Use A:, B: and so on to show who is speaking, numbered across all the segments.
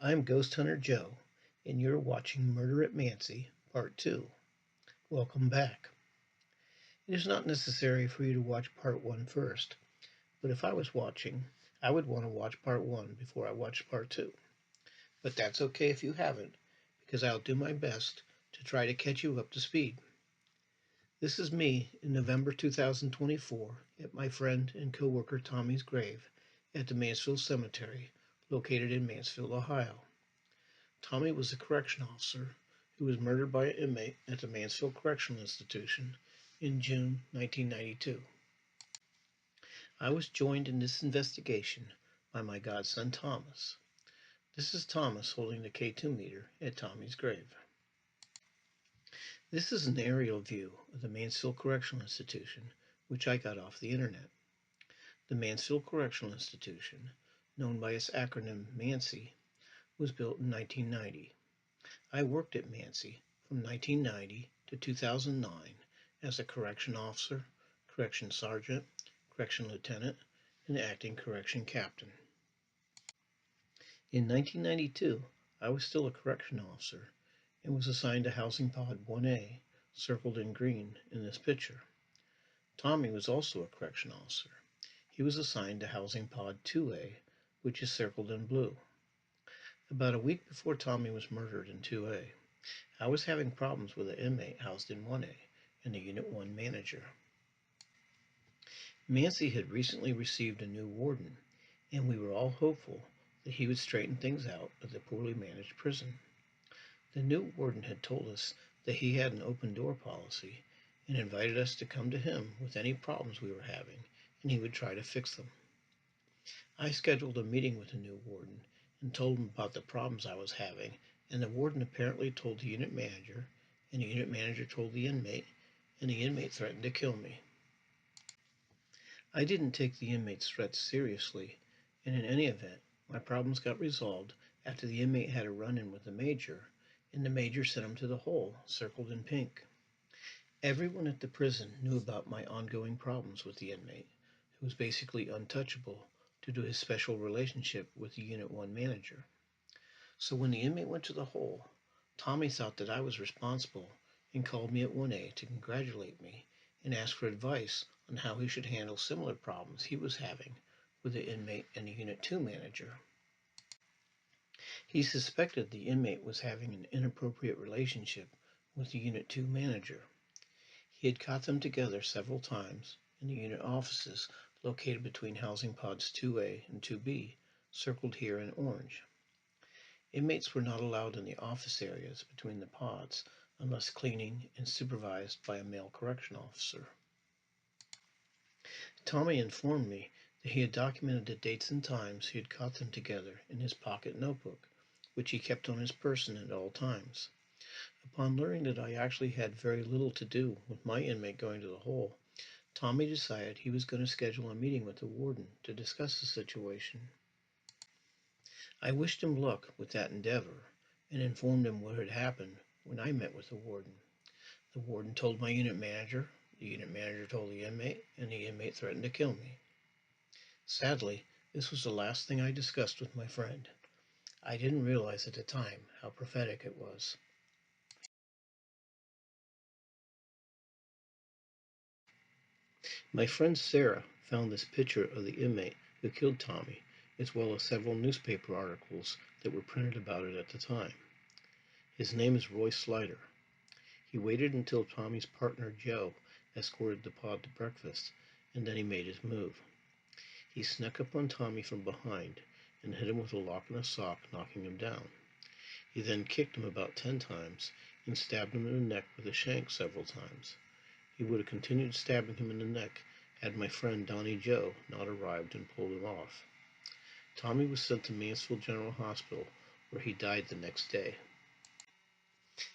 A: I'm Ghost Hunter Joe, and you're watching Murder at ManCI, Part 2. Welcome back. It is not necessary for you to watch Part 1 first, but if I was watching, I would want to watch Part 1 before I watch Part 2. But that's okay if you haven't, because I'll do my best to try to catch you up to speed. This is me in November 2024 at my friend and co-worker Tommy's grave at the Mansfield Cemetery, located in Mansfield, Ohio. Tommy was a correction officer who was murdered by an inmate at the Mansfield Correctional Institution in June 1992. I was joined in this investigation by my godson Thomas. This is Thomas holding the K2 meter at Tommy's grave. This is an aerial view of the Mansfield Correctional Institution, which I got off the internet. The Mansfield Correctional Institution, known by its acronym ManCI, was built in 1990. I worked at ManCI from 1990 to 2009 as a correction officer, correction sergeant, correction lieutenant, and acting correction captain. In 1992, I was still a correction officer and was assigned to Housing Pod 1A, circled in green in this picture. Tommy was also a correction officer. He was assigned to Housing Pod 2A, which is circled in blue. About a week before Tommy was murdered in 2A, I was having problems with an inmate housed in 1A and the Unit 1 manager. ManCI had recently received a new warden, and we were all hopeful that he would straighten things out at the poorly managed prison. The new warden had told us that he had an open door policy and invited us to come to him with any problems we were having, and he would try to fix them. I scheduled a meeting with the new warden and told him about the problems I was having, and the warden apparently told the unit manager, and the unit manager told the inmate, and the inmate threatened to kill me. I didn't take the inmate's threats seriously, and in any event, my problems got resolved after the inmate had a run-in with the major, and the major sent him to the hole, circled in pink. Everyone at the prison knew about my ongoing problems with the inmate, who was basically untouchable due to his special relationship with the Unit 1 manager. So when the inmate went to the hole, Tommy thought that I was responsible and called me at 1A to congratulate me and ask for advice on how he should handle similar problems he was having with the inmate and the Unit 2 manager. He suspected the inmate was having an inappropriate relationship with the Unit 2 manager. He had caught them together several times in the unit offices located between housing pods 2A and 2B, circled here in orange. Inmates were not allowed in the office areas between the pods unless cleaning and supervised by a male correction officer. Tommy informed me that he had documented the dates and times he had caught them together in his pocket notebook, which he kept on his person at all times. Upon learning that I actually had very little to do with my inmate going to the hole, Tommy decided he was going to schedule a meeting with the warden to discuss the situation. I wished him luck with that endeavor and informed him what had happened when I met with the warden. The warden told my unit manager, the unit manager told the inmate, and the inmate threatened to kill me. Sadly, this was the last thing I discussed with my friend. I didn't realize at the time how prophetic it was. My friend Sarah found this picture of the inmate who killed Tommy, as well as several newspaper articles that were printed about it at the time. His name is Roy Slider. He waited until Tommy's partner Joe escorted the pod to breakfast, and then he made his move. He snuck up on Tommy from behind and hit him with a lock and a sock, knocking him down. He then kicked him about 10 times and stabbed him in the neck with a shank several times. He would have continued stabbing him in the neck had my friend Donnie Joe not arrived and pulled him off. Tommy was sent to Mansfield General Hospital, where he died the next day.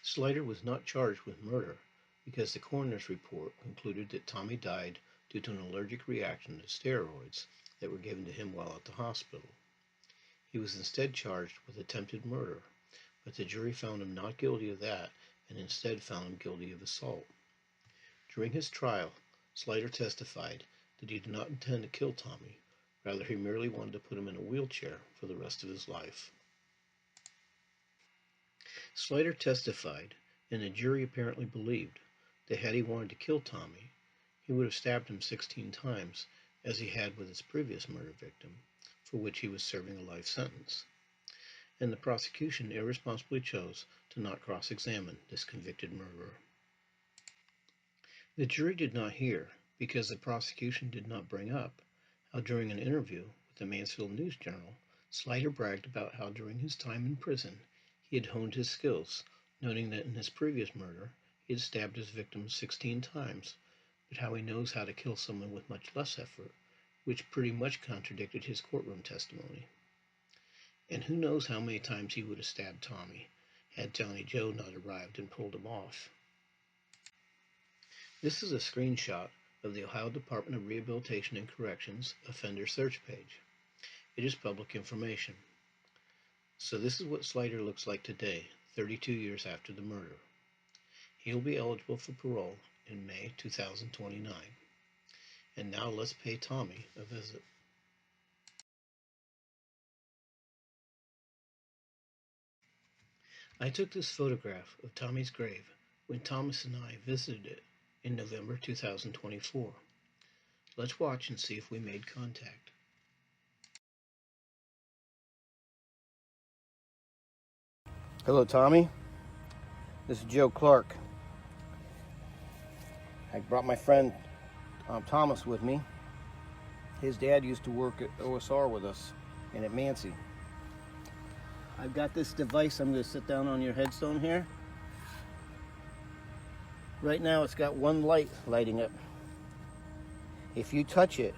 A: Slider was not charged with murder because the coroner's report concluded that Tommy died due to an allergic reaction to steroids that were given to him while at the hospital. He was instead charged with attempted murder, but the jury found him not guilty of that and instead found him guilty of assault. During his trial, Slider testified that he did not intend to kill Tommy, rather he merely wanted to put him in a wheelchair for the rest of his life. Slater testified, and the jury apparently believed, that had he wanted to kill Tommy, he would have stabbed him 16 times, as he had with his previous murder victim, for which he was serving a life sentence. And the prosecution irresponsibly chose to not cross-examine this convicted murderer. The jury did not hear, because the prosecution did not bring up, how during an interview with the Mansfield News Journal, Slater bragged about how during his time in prison he had honed his skills, noting that in his previous murder he had stabbed his victims 16 times, but how he knows how to kill someone with much less effort, which pretty much contradicted his courtroom testimony. And who knows how many times he would have stabbed Tommy, had Johnny Joe not arrived and pulled him off. This is a screenshot of the Ohio Department of Rehabilitation and Corrections offender search page. It is public information. So this is what Slater looks like today, 32 years after the murder. He will be eligible for parole in May 2029. And now let's pay Tommy a visit. I took this photograph of Tommy's grave when Thomas and I visited it in November 2024. Let's watch and see if we made contact. Hello, Tommy. This is Joe Clark. I brought my friend Thomas with me. His dad used to work at OSR with us and at ManCI. I've got this device. I'm going to sit down on your headstone here. Right now it's got one light lighting up. If you touch it,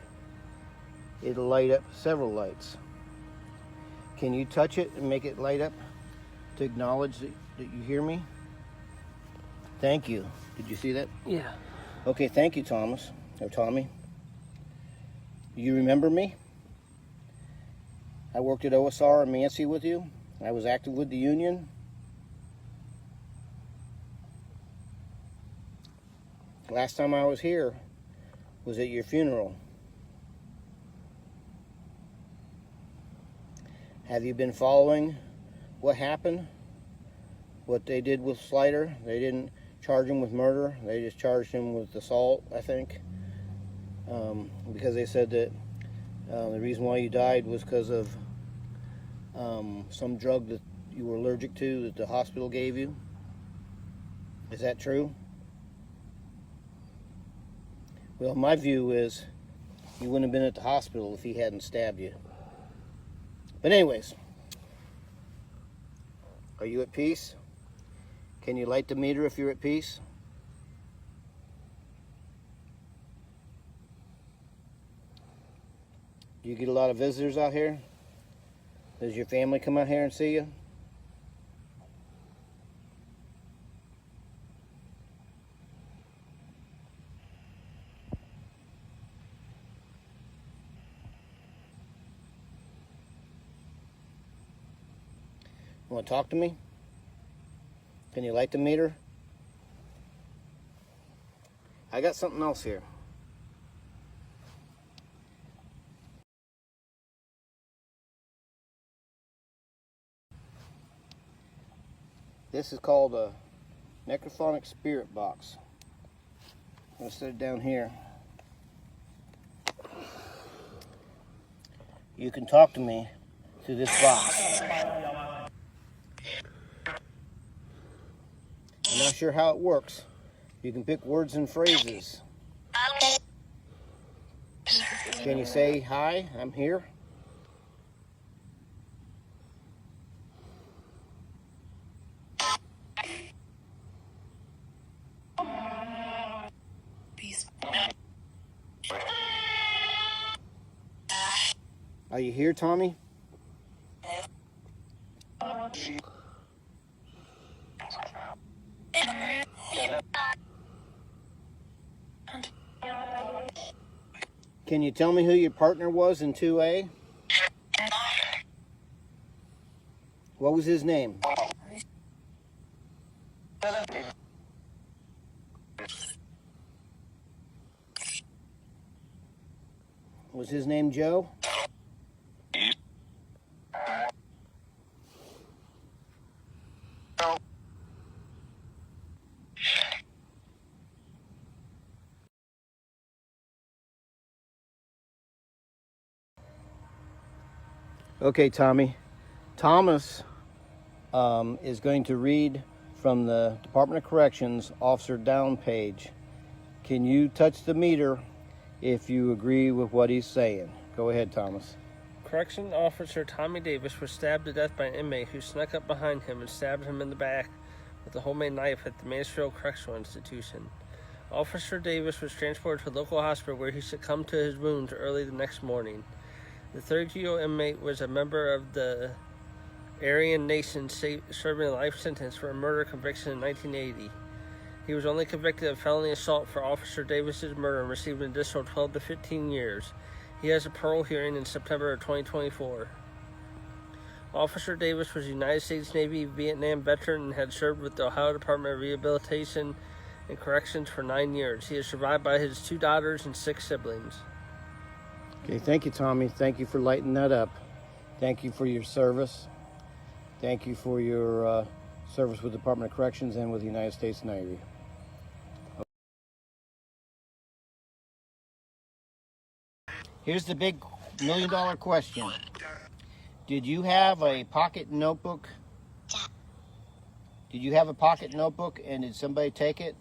A: it'll light up several lights. Can you touch it and make it light up to acknowledge that you hear me? Thank you. Did you see that?
B: Yeah.
A: Okay, thank you, Thomas, or Tommy. You remember me? I worked at OSR and ManCI with you. I was active with the union. Last time I was here was at your funeral. Have you been following what happened? What they did with Slater? They didn't charge him with murder. They just charged him with assault, I think. Because they said that the reason why you died was because of some drug that you were allergic to that the hospital gave you. Is that true? Well, my view is you wouldn't have been at the hospital if he hadn't stabbed you. But anyways, are you at peace? Can you light the meter if you're at peace? Do you get a lot of visitors out here? Does your family come out here and see you? You want to talk to me? Can you light the meter? I got something else here. This is called a necrophonic spirit box. I'm going to set it down here. You can talk to me through this box. I'm not sure how it works. You can pick words and phrases. Can you say, "Hi, I'm here"? Are you here, Tommy? Can you tell me who your partner was in 2A? What was his name? Was his name Joe?
B: Okay, Tommy. Thomas is going to read from the Department of Corrections Officer Down page. Can you touch the meter if you agree with what he's saying? Go ahead, Thomas.
C: Correction Officer Tommy Davis was stabbed to death by an inmate who snuck up behind him and stabbed him in the back with a homemade knife at the Mansfield Correctional Institution. Officer Davis was transported to a local hospital where he succumbed to his wounds early the next morning. The 32-year-old inmate was a member of the Aryan Nation, serving a life sentence for a murder conviction in 1980. He was only convicted of felony assault for Officer Davis's murder and received an additional 12 to 15 years. He has a parole hearing in September of 2024. Officer Davis was a United States Navy Vietnam veteran and had served with the Ohio Department of Rehabilitation and Corrections for 9 years. He is survived by his 2 daughters and 6 siblings.
B: Okay, thank you, Tommy. Thank you for lighting that up. Thank you for your service. Thank you for your service with the Department of Corrections and with the United States Navy. Here's the big $1 million question. Did you have a pocket notebook? Did you have a pocket notebook and did somebody take it?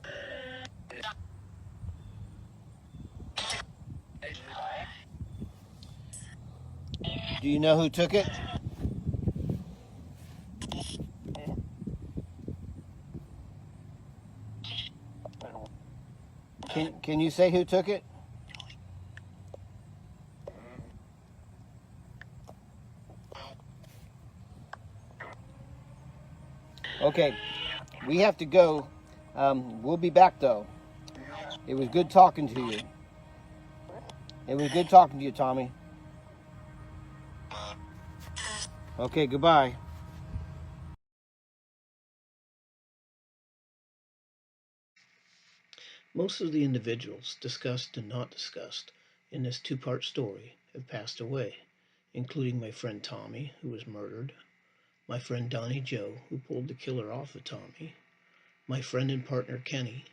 B: Do you know who took it? Can you say who took it? Okay, we have to go. We'll be back though. It was good talking to you. It was good talking to you, Tommy. Okay, goodbye.
A: Most of the individuals discussed and not discussed in this two-part story have passed away, including my friend Tommy, who was murdered, my friend Donnie Joe, who pulled the killer off of Tommy, my friend and partner Kenny,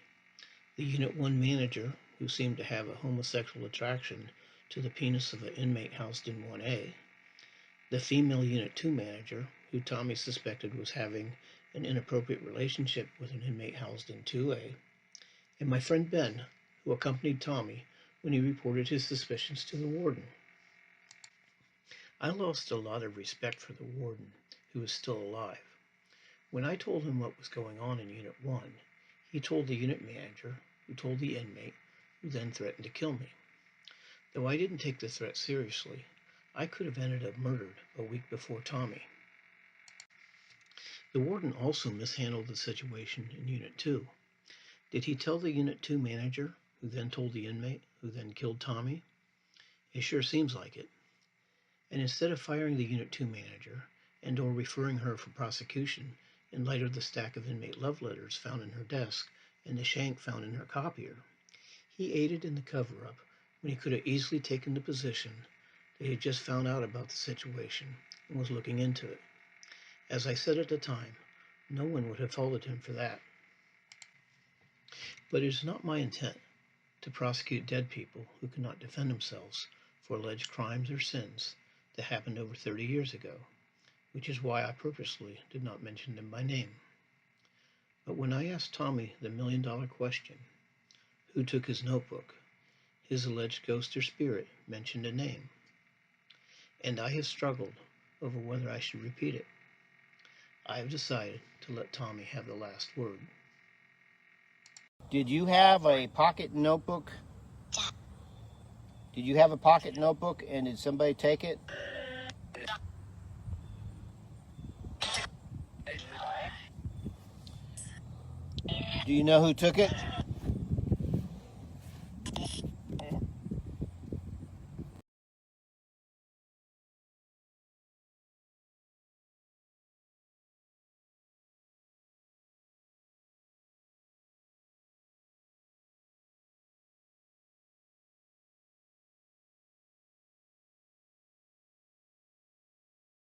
A: the Unit 1 manager, who seemed to have a homosexual attraction to the penis of an inmate housed in 1A, the female Unit 2 manager, who Tommy suspected was having an inappropriate relationship with an inmate housed in 2A, and my friend Ben, who accompanied Tommy when he reported his suspicions to the warden. I lost a lot of respect for the warden, who was still alive. When I told him what was going on in Unit 1, he told the unit manager, who told the inmate, who then threatened to kill me. Though I didn't take the threat seriously, I could have ended up murdered a week before Tommy. The warden also mishandled the situation in Unit 2. Did he tell the Unit 2 manager, who then told the inmate, who then killed Tommy? It sure seems like it. And instead of firing the Unit 2 manager and or referring her for prosecution in light of the stack of inmate love letters found in her desk and the shank found in her copier, he aided in the cover-up when he could have easily taken the position that he had just found out about the situation and was looking into it. As I said at the time, no one would have faulted him for that. But it is not my intent to prosecute dead people who cannot defend themselves for alleged crimes or sins that happened over 30 years ago, which is why I purposely did not mention them by name. But when I asked Tommy the $1 million question, who took his notebook, his alleged ghost or spirit mentioned a name, and I have struggled over whether I should repeat it. I have decided to let Tommy have the last word.
B: Did you have a pocket notebook? Did you have a pocket notebook and did somebody take it? Do you know who took it?